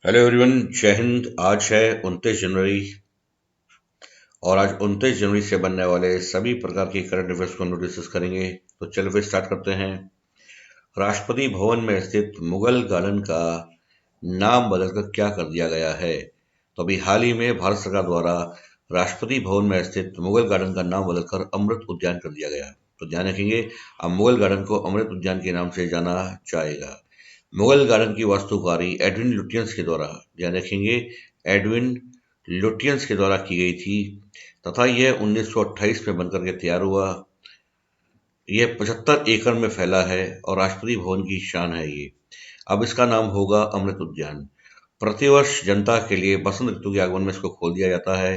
Hello everyone, जय हिंद। आज है 29 जनवरी और आज 29 जनवरी से बनने वाले सभी प्रकार की करंट अफेयर्स को हम लोग डिस्कस करेंगे। तो चलो फिर स्टार्ट करते हैं। राष्ट्रपति भवन में स्थित मुगल गार्डन का नाम बदलकर क्या कर दिया गया है? तो अभी हाल ही में भारत सरकार द्वारा राष्ट्रपति भवन में स्थित मुगल गार्डन का नाम बदलकर अमृत उद्यान कर दिया गया। तो ध्यान रखेंगे, अब मुगल गार्डन को अमृत उद्यान के नाम से जाना जाएगा। मुगल गार्डन की वास्तुकारी एडविन लुटियंस के द्वारा, ध्यान रखेंगे, एडविन लुटियंस के द्वारा की गई थी तथा यह 1928 में बनकर के तैयार हुआ। यह 75 एकड़ में फैला है और राष्ट्रपति भवन की शान है ये। अब इसका नाम होगा अमृत उद्यान। प्रतिवर्ष जनता के लिए बसंत ऋतु के आगमन में इसको खोल दिया जाता है,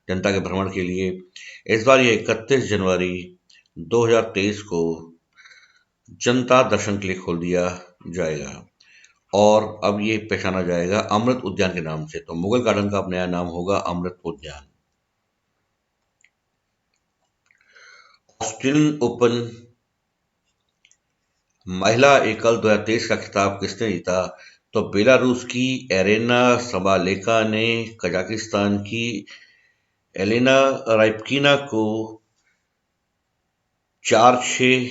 जनता के भ्रमण के लिए। इस बार ये 31 जनवरी 2023 को जनता दर्शन के लिए खोल दिया जाएगा और अब ये पहचाना जाएगा अमृत उद्यान के नाम से। तो मुगल गार्डन का अब नया नाम होगा अमृत उद्यान। ऑस्ट्रेलियन ओपन महिला एकल 2023 का खिताब किसने जीता? तो बेलारूस की एरेना सबालेका ने कजाकिस्तान की एलेना राइपकीना को 4-6,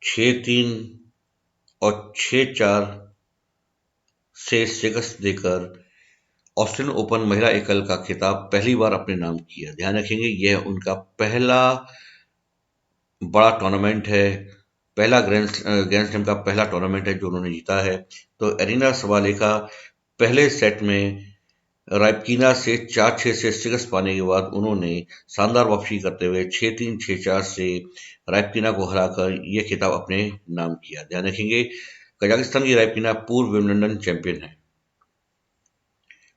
6-3 और 6-4 से शिकस्त देकर ऑस्ट्रेलियन ओपन महिला एकल का खिताब पहली बार अपने नाम किया। ध्यान रखेंगे, यह उनका पहला बड़ा टूर्नामेंट है, पहला ग्रैंड स्लैम का पहला टूर्नामेंट है जो उन्होंने जीता है। तो एरिना सबालेका पहले सेट में राइपकीना से 4-6 से शिकस्त पाने के बाद उन्होंने शानदार वापसी करते हुए 6-3, 6-4 से राइपकीना को हराकर यह खिताब अपने नाम किया। ध्यान रखेंगे, कजाकिस्तान की राइपकीना पूर्व विंबलडन चैंपियन है।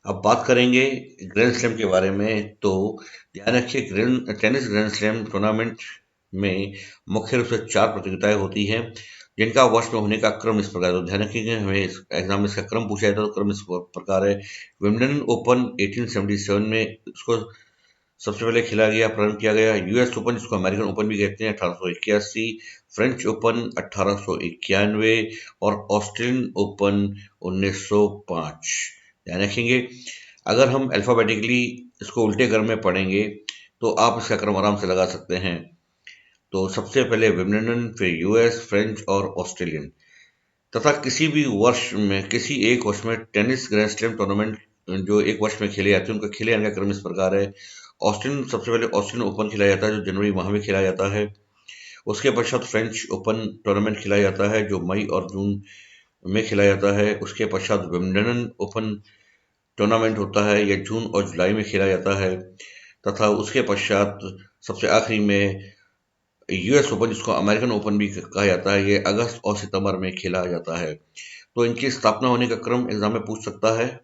अब बात करेंगे ग्रैंड स्लैम के बारे में। तो ध्यान रखिए, टेनिस ग्रैंड स्लैम टूर्नामेंट में मुख्य रूप से 4 प्रतियोगिताएं होती हैं जिनका वर्ष में होने का क्रम इस प्रकार है। तो ध्यान रखिएगा, हमें एग्जाम में इसका क्रम पूछा जाता है तो क्रम इस प्रकार है। विंबलडन ओपन 1877 में इसको सबसे पहले खेला गया, प्रारंभ किया गया। यूएस ओपन, जिसको अमेरिकन ओपन भी कहते हैं, 1881। फ्रेंच ओपन 1891 और ऑस्ट्रेलियन ओपन 1905। ध्यान रखेंगे, अगर हम अल्फाबेटिकली इसको उल्टे क्रम में पढ़ेंगे तो आप इसका क्रम आराम से लगा सकते हैं। तो सबसे पहले विंबलडन, फिर यूएस, फ्रेंच और ऑस्ट्रेलियन। तथा किसी भी वर्ष में, किसी एक वर्ष में टेनिस ग्रैंड स्लैम टूर्नामेंट जो एक वर्ष में खेले जाते हैं उनका खेले जाने का क्रम इस प्रकार है। ऑस्ट्रेलियन, सबसे पहले ऑस्ट्रेलियन ओपन खेला जाता है जो जनवरी माह में खेला जाता है। उसके पश्चात फ्रेंच ओपन टूर्नामेंट खेला जाता है जो मई और जून में खेला जाता है। उसके पश्चात विंबलडन ओपन टूर्नामेंट होता है, यह जून और जुलाई में खेला जाता है। तथा उसके पश्चात सबसे आखिरी में यूएस ओपन, जिसको अमेरिकन ओपन भी कहा जाता है, ये अगस्त और सितंबर में खेला जाता है। तो इनकी स्थापना होने का क्रम एग्जाम में पूछ सकता है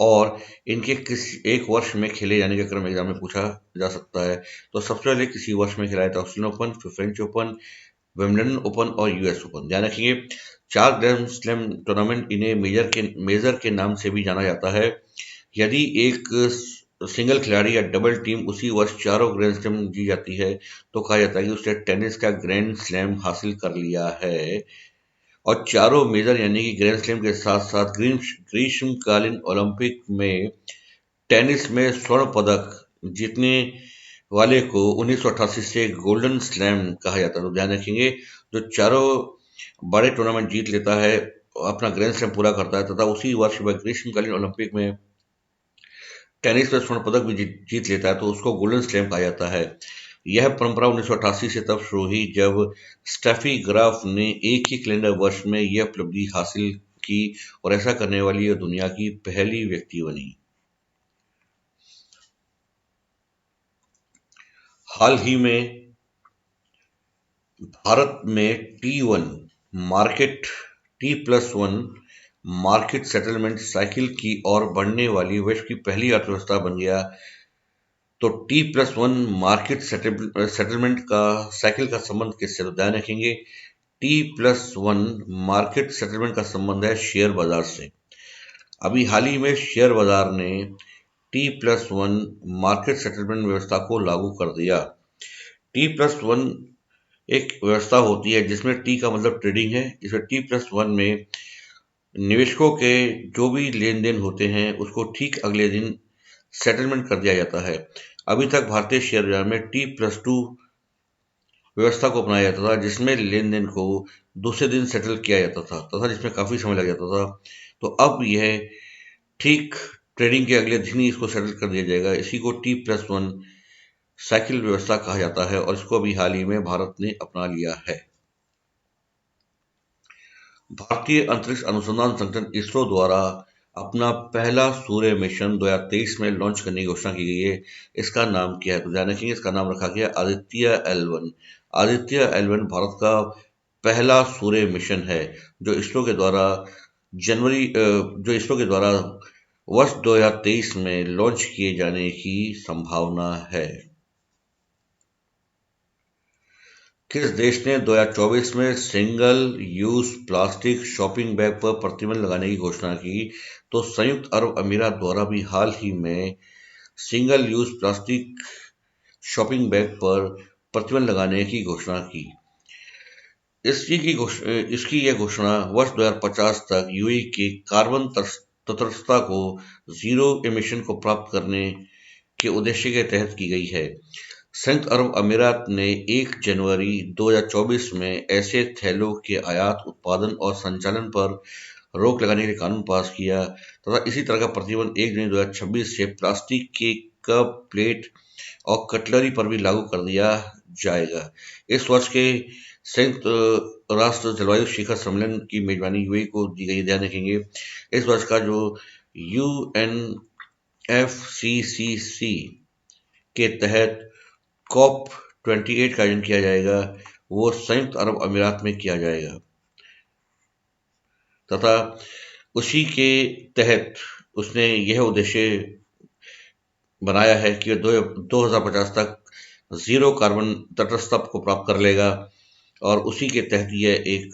और इनके किसी एक वर्ष में खेले जाने का क्रम एग्जाम में पूछा जा सकता है। तो सबसे पहले किसी वर्ष में खेला जाता है ऑस्ट्रेलियन ओपन, फिर फ्रेंच ओपन, विंबलडन ओपन और यूएस ओपन। ध्यान रखिए, 4 ग्रैंड स्लैम टूर्नामेंट, इन्हें मेजर के नाम से भी जाना जाता है। यदि एक सिंगल खिलाड़ी या डबल टीम उसी वर्ष चारों ग्रैंड स्लैम जीत जाती है तो कहा जाता है कि उसने टेनिस का ग्रैंड स्लैम हासिल कर लिया है। और चारों मेजर यानी कि ग्रैंड स्लैम के साथ साथ ग्रीष्मकालीन ओलंपिक में टेनिस में स्वर्ण पदक जीतने वाले को 1988 से गोल्डन स्लैम कहा जाता है। तो ध्यान रखेंगे, जो चारों बड़े टूर्नामेंट जीत लेता है, अपना ग्रैंड स्लैम पूरा करता है तथा उसी वर्ष वह ग्रीष्मकालीन ओलंपिक में टेनिस में स्वर्ण पदक भी जीत लेता है तो उसको गोल्डन स्लैम कहा जाता है। यह परंपरा 1988 से तब शुरू हुई जब स्टेफी ग्राफ ने एक ही कैलेंडर वर्ष में यह उपलब्धि हासिल की और ऐसा करने वाली यह दुनिया की पहली व्यक्ति बनी। हाल ही में भारत में T+1 मार्केट सेटलमेंट साइकिल की ओर बढ़ने वाली विश्व की पहली अर्थव्यवस्था बन गया। तो T+1 मार्केट सेटलमेंट का साइकिल का संबंध किससे? तो ध्यान रखेंगे, T+1 मार्केट सेटलमेंट का संबंध है शेयर बाजार से। अभी हाल ही में शेयर बाजार ने T+1 मार्केट सेटलमेंट व्यवस्था को लागू कर दिया। T+1 एक व्यवस्था होती है जिसमें T का मतलब ट्रेडिंग है, जिसमें T+1 में निवेशकों के जो भी लेन देन होते हैं उसको ठीक अगले दिन सेटलमेंट कर दिया जाता है। अभी तक भारतीय शेयर बाजार में T+2 व्यवस्था को अपनाया जाता था, जिसमें लेन देन को दूसरे दिन सेटल किया जाता था तथा जिसमें काफी समय लग जाता था। तो अब यह ठीक ट्रेडिंग के अगले दिन ही इसको सेटल कर दिया जाएगा। इसी को T+1 साइकिल व्यवस्था कहा जाता है और इसको अभी हाल ही में भारत ने अपना लिया है। भारतीय अंतरिक्ष अनुसंधान संगठन इसरो द्वारा अपना पहला सूर्य मिशन 2023 में लॉन्च करने की घोषणा की गई है। इसका नाम क्या है? तो ध्यान रखेंगे, इसका नाम रखा गया आदित्य L1। आदित्य L1 भारत का पहला सूर्य मिशन है जो इसरो के द्वारा वर्ष 2023 में लॉन्च किए जाने की संभावना है। किस देश ने 2024 में single use plastic shopping bag पर प्रतिबंध लगाने की घोषणा की? तो संयुक्त अरब अमीरात द्वारा भी हाल ही में single use plastic shopping bag पर प्रतिबंध लगाने की घोषणा की। इसकी यह घोषणा वर्ष 2050 तक यूएई के कार्बन तटस्थता को जीरो एमिशन को प्राप्त करने के उद्देश्य के तहत की गई है। संयुक्त अरब अमीरात ने 1 जनवरी 2024 में ऐसे थैलों के आयात, उत्पादन और संचालन पर रोक लगाने के लिए कानून पास किया तथा इसी तरह का प्रतिबंध 1 जनवरी 2026 से प्लास्टिक के कप, प्लेट और कटलरी पर भी लागू कर दिया जाएगा। इस वर्ष के संयुक्त राष्ट्र जलवायु शिखर सम्मेलन की मेजबानी यूएई को दी गई। ध्यान रखेंगे, इस वर्ष का जो UNFCCC के तहत COP28 का आयोजन किया जाएगा, वो संयुक्त अरब अमीरात में किया जाएगा तथा उसी के तहत उसने यह उद्देश्य बनाया है कि 2050 तक जीरो कार्बन तटस्थता को प्राप्त कर लेगा और उसी के तहत यह एक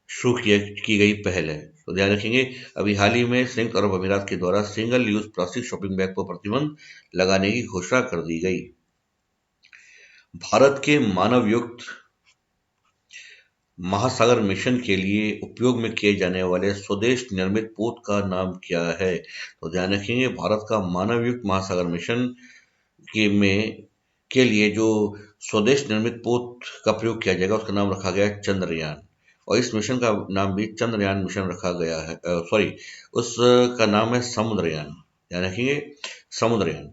शुरू की गई पहल है। तो ध्यान रखेंगे, अभी हाल ही में संयुक्त अरब अमीरात के द्वारा single use plastic shopping bag पर प्रतिबंध लगाने की घोषणा कर दी गई। भारत के मानव युक्त महासागर मिशन के लिए उपयोग में किए जाने वाले स्वदेश निर्मित पोत का नाम क्या है? तो ध्यान रखेंगे, भारत का मानव युक्त महासागर मिशन के लिए जो स्वदेश निर्मित पोत का प्रयोग किया जाएगा उसका नाम रखा गया है चंद्रयान। और इस मिशन का नाम भी चंद्रयान मिशन रखा गया है। उसका नाम है समुद्रयान। ध्यान रखेंगे, समुद्रयान।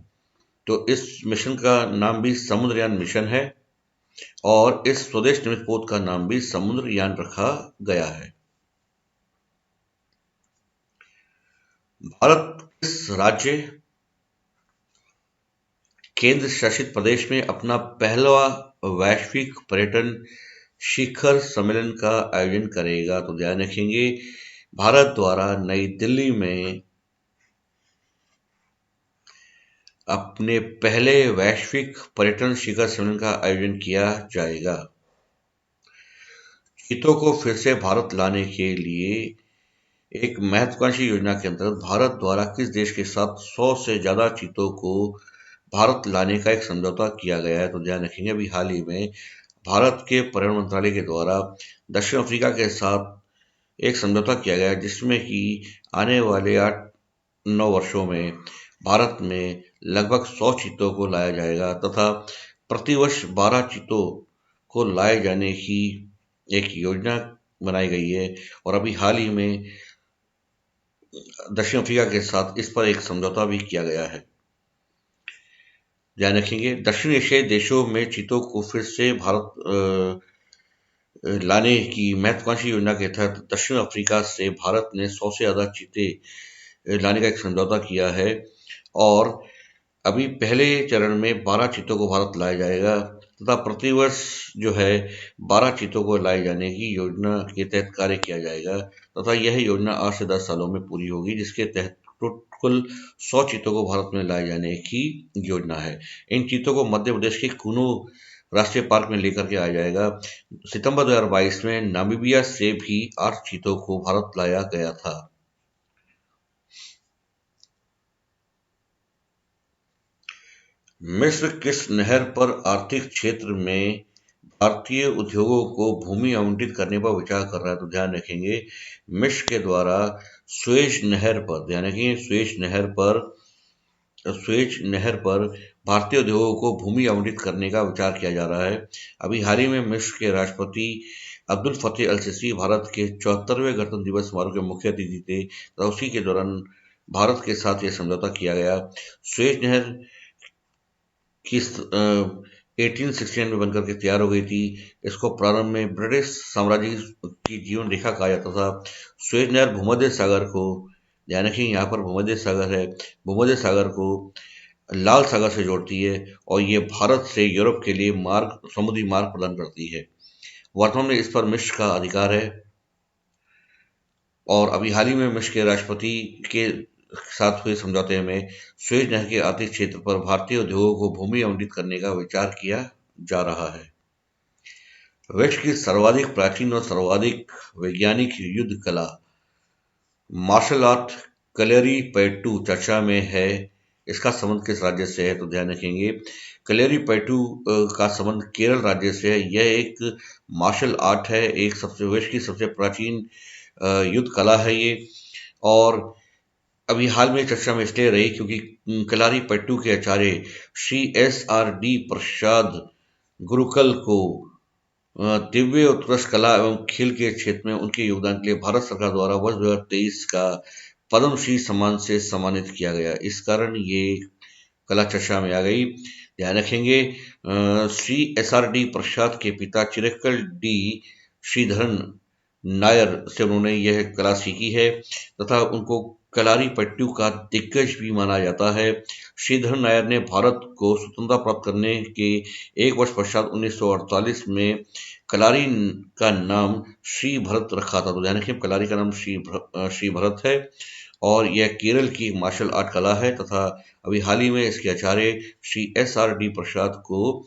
तो इस मिशन का नाम भी समुद्रयान मिशन है और इस स्वदेश निर्मित पोत का नाम भी समुद्रयान रखा गया है। भारत किस राज्य केंद्र शासित प्रदेश में अपना पहला वैश्विक पर्यटन शिखर सम्मेलन का आयोजन करेगा? तो ध्यान रखेंगे, भारत द्वारा नई दिल्ली में अपने पहले वैश्विक पर्यटन शिखर सम्मेलन का आयोजन किया जाएगा। चीतों को फिर से भारत लाने के लिए एक महत्वाकांक्षी योजना के अंतर्गत भारत द्वारा किस देश के साथ 100 से ज्यादा चीतों को भारत लाने का एक समझौता किया गया है? तो ध्यान रखेंगे, अभी हाल ही में भारत के पर्यटन मंत्रालय के द्वारा दक्षिण अफ्रीका के साथ एक समझौता किया गया है, जिसमें कि आने वाले 8-9 वर्षों में भारत में लगभग 100 चीतों को लाया जाएगा तथा प्रतिवर्ष 12 चीतों को लाए जाने की एक योजना बनाई गई है और अभी हाल ही में दक्षिण अफ्रीका के साथ इस पर एक समझौता भी किया गया है। ध्यान रखेंगे, दक्षिण एशियाई देशों में चीतों को फिर से भारत लाने की महत्वाकांक्षी योजना के तहत दक्षिण अफ्रीका से भारत ने 100 से ज्यादा चीते लाने का एक समझौता किया है और अभी पहले चरण में 12 चीतों को भारत लाया जाएगा तथा प्रतिवर्ष जो है 12 चीतों को लाए जाने की योजना के तहत कार्य किया जाएगा तथा यह योजना 8 से 10 सालों में पूरी होगी, जिसके तहत कुल 100 चीतों को भारत में लाए जाने की योजना है। इन चीतों को मध्य प्रदेश के कुनो राष्ट्रीय पार्क में लेकर के आया जाएगा। सितंबर 2022 में नामीबिया से भी 8 चीतों को भारत लाया गया था। मिस्र किस नहर पर आर्कटिक क्षेत्र में भारतीय उद्योगों को भूमि आवंटित करने पर विचार कर रहा है। तो ध्यान रखेंगे मिस्र के द्वारा स्वेज नहर पर, ध्यान रखेंगे स्वेज नहर पर भारतीय उद्योगों को भूमि आवंटित करने का विचार किया जा रहा है। अभी हाल ही में मिस्र के राष्ट्रपति अब्दुल फतेह अल सीसी भारत के 74वें गणतंत्र दिवस समारोह के मुख्य अतिथि थे तथा उसी के दौरान भारत के साथ यह समझौता किया गया। स्वेज नहर की 1869 में बनकर के तैयार हो गई थी। इसको प्रारंभ में ब्रिटिश साम्राज्य की जीवन रेखा कहा जाता था। स्वेज नहर भूमध्य सागर को, ध्यान रखें यहाँ पर भूमध्य सागर है, भूमध्य सागर को लाल सागर से जोड़ती है और ये भारत से यूरोप के लिए समुद्री मार्ग प्रदान करती है। वर्तमान में इस पर मिस्र का अधिकार है और अभी हाल ही में मिस्र के राष्ट्रपति के साथ हुए समझौते में स्वेज नहर के आर्थिक क्षेत्र पर भारतीय उद्योगों को भूमि आवंटित करने का विचार किया जा रहा है। विश्व की सर्वाधिक प्राचीन और सर्वाधिक वैज्ञानिक युद्ध कला मार्शल आर्ट कलरीपयट्टू चर्चा में है। इसका संबंध किस राज्य से है? तो ध्यान रखेंगे कलरीपयट्टू का संबंध केरल राज्य से है। यह एक मार्शल आर्ट है, एक विश्व की सबसे प्राचीन युद्ध कला है ये, और अभी हाल में चर्चा में इसलिए रही क्योंकि कलारीपयट्टू के आचार्य श्री SRD प्रसाद गुरुकुल को दिव्य उत्कृष्ट कला एवं खेल के क्षेत्र में उनके योगदान के लिए भारत सरकार द्वारा वर्ष 2023 का पद्मश्री सम्मान से सम्मानित किया गया। इस कारण ये कला चर्चा में आ गई। ध्यान रखेंगे श्री SRD प्रसाद के पिता चिरक्कल डी श्रीधरन नायर से उन्होंने यह कला सीखी है तथा उनको कलारीपयट्टू का दिग्गज भी माना जाता है। श्रीधरन नायर ने भारत को स्वतंत्रता प्राप्त करने के एक वर्ष पश्चात 1948 में कलारी का नाम श्री भरत रखा था। तो ध्यान रखें कलारी का नाम श्री भरत है और यह केरल की मार्शल आर्ट कला है तथा अभी हाल ही में इसके आचार्य श्री SRD प्रसाद को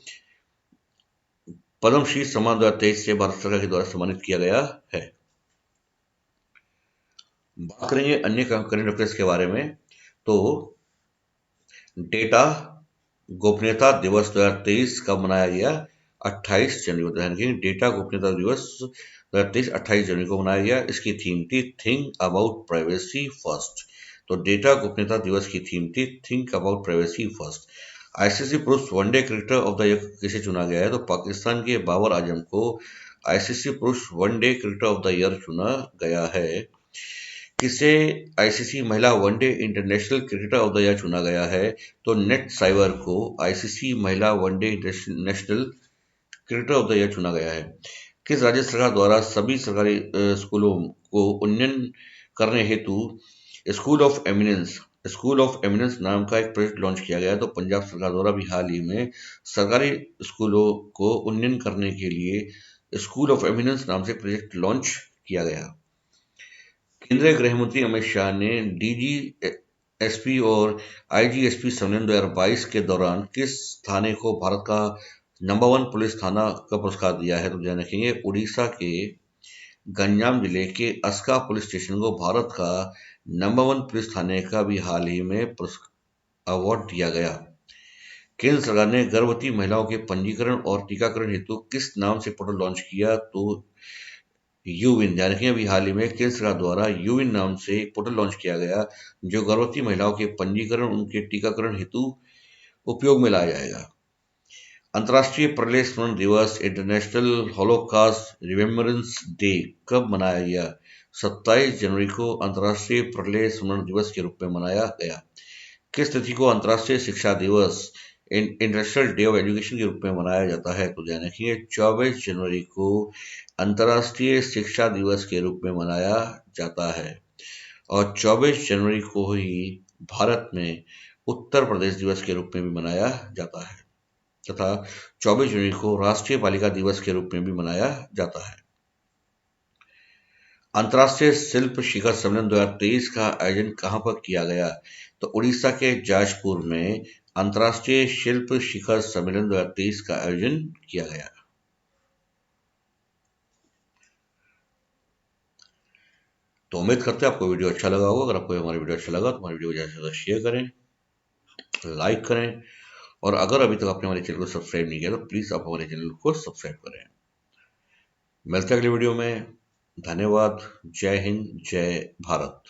पद्मश्री सम्मान 2023 से भारत सरकार के द्वारा सम्मानित किया गया है। बात करेंगे अन्य करंट अफेयर्स के बारे में तो डेटा गोपनीयता दिवस 2023 कब मनाया गया? 28 जनवरी को। ध्यान रखें डेटा गोपनीयता दिवस 2023 28 जनवरी को मनाया गया। इसकी थीम थी थिंक अबाउट प्राइवेसी फर्स्ट। तो डेटा गोपनीयता दिवस की थीम थी think about privacy first. ICC पुरुष one day cricketer of the year किसे चुना गया है? तो पाकिस्तान के बाबर आजम को ICC पुरुष one day cricketer of the year चुना गया है। किसे ICC महिला one day international cricketer of the year चुना गया है? तो नेट साइवर को ICC महिला one day international cricketer of the year चुना गया है। किस राज्य सरकार द्वारा सभी सरकारी स्कूलों को उन्नयन करने हेतु स्कूल ऑफ एमिनेंस नाम का एक प्रोजेक्ट लॉन्च किया गया है? तो पंजाब सरकार द्वारा भी हाल ही में सरकारी स्कूलों को उन्नयन करने के लिए स्कूल ऑफ एमिनेंस नाम से प्रोजेक्ट लॉन्च किया गया। केंद्रीय गृह मंत्री अमित शाह ने DGSP और IGSP सम्मेलन 2022 के दौरान किस थाने को भारत का नंबर 1 पुलिस थाना का पुरस्कार दिया है? तो ध्यान रखेंगे उड़ीसा के गंजाम जिले के अस्का पुलिस स्टेशन को भारत का नंबर 1 पुलिस थाने का भी हाल ही में अवार्ड दिया गया। केंद्र सरकार ने गर्भवती महिलाओं के पंजीकरण और टीकाकरण हेतु किस नाम से पोर्टल लॉन्च किया? तो यूविन। ध्यान रखें अभी हाल ही में केंद्र सरकार द्वारा यूविन नाम से एक पोर्टल लॉन्च किया गया जो गर्भवती महिलाओं के पंजीकरण उनके टीकाकरण हेतु उपयोग में लाया जाएगा। अंतर्राष्ट्रीय प्रलय स्मरण दिवस इंटरनेशनल हॉलोकास्ट रिमेम्बरेंस डे कब मनाया गया? 27 जनवरी को अंतर्राष्ट्रीय प्रलय स्मरण दिवस के रूप में मनाया गया। किस तिथि को अंतर्राष्ट्रीय शिक्षा दिवस इंटरनेशनल डे ऑफ एजुकेशन के रूप में मनाया जाता है? तो ध्यान रखिए 24 जनवरी को अंतर्राष्ट्रीय शिक्षा दिवस के रूप में मनाया जाता है और 24 जनवरी को ही भारत में उत्तर प्रदेश दिवस के रूप में भी मनाया जाता है तथा 24 जनवरी को राष्ट्रीय बालिका दिवस के रूप में भी मनाया जाता है। अंतर्राष्ट्रीय शिल्प शिखर सम्मेलन 2023 का आयोजन कहां पर किया गया? तो उड़ीसा के जाजपुर में अंतर्राष्ट्रीय शिल्प शिखर सम्मेलन 2023 का आयोजन किया गया। तो उम्मीद करते हैं आपको वीडियो अच्छा लगा होगा। अगर आपको हमारा वीडियो अच्छा लगा तो हमारी वीडियो को ज़्यादा से ज़्यादा शेयर करें, लाइक करें और अगर अभी तक आपने हमारे चैनल को सब्सक्राइब नहीं किया तो प्लीज़ आप हमारे चैनल को सब्सक्राइब करें। मिलते हैं अगले वीडियो में। धन्यवाद। जय हिंद, जय भारत।